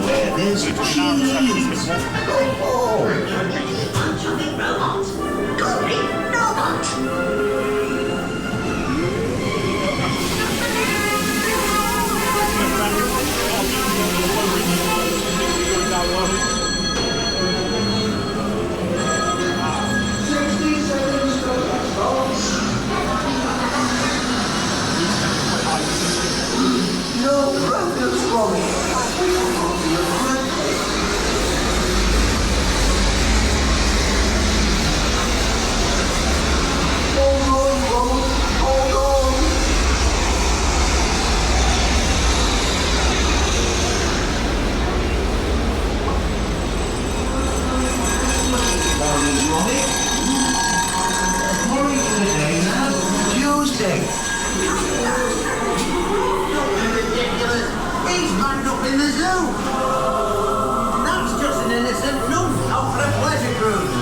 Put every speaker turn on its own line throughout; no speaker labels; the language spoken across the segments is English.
Where there's cheese. Oh.
Enchanting robot. Gromit robot.
No progress from it. Hold on, Robert. Hold on. Morning, Robert. Morning for the day now. Tuesday.
He's manned up in the zoo. That's just an innocent nun out for a pleasure cruise.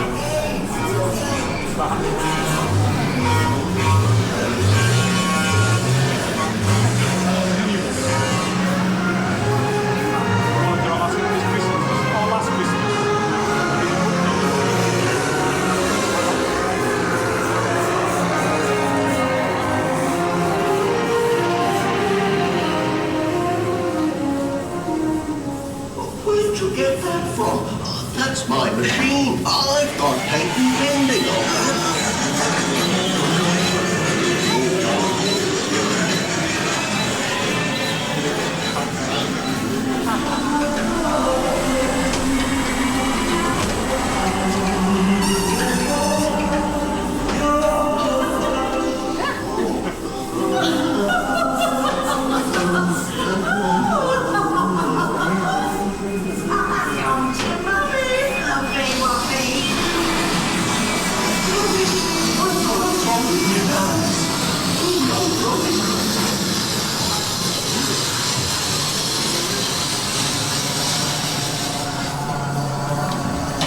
Where'd you get that from? Oh, that's my machine. I've got patent pending on that.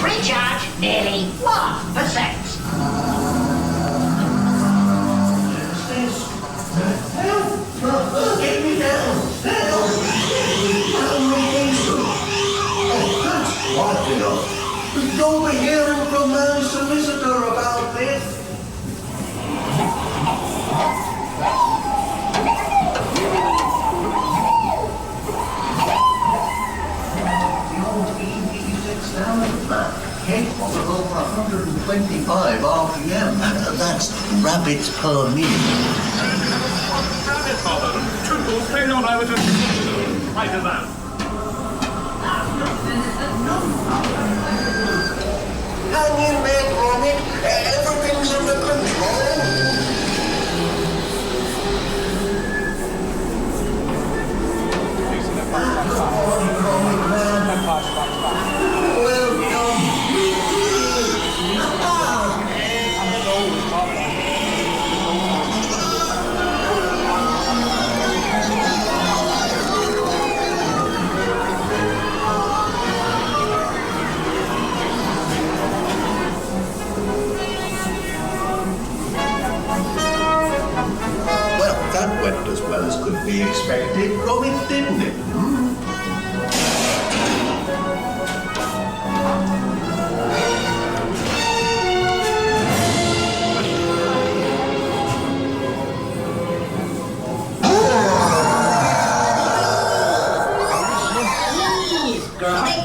Recharge nearly 1%.
Help! Get me down! Help! What enough? Don't be hearing from my solicitor about this. The old EV6 down at the back, capable of over 125 RPM. That's rabbits per minute.
Rabbit father, Triple, stay on over to... Right as that.
Hang in there, Gromit. Everything's under control. Well done. Well, that went as well as could be expected, Gromit, didn't it?
Gromit.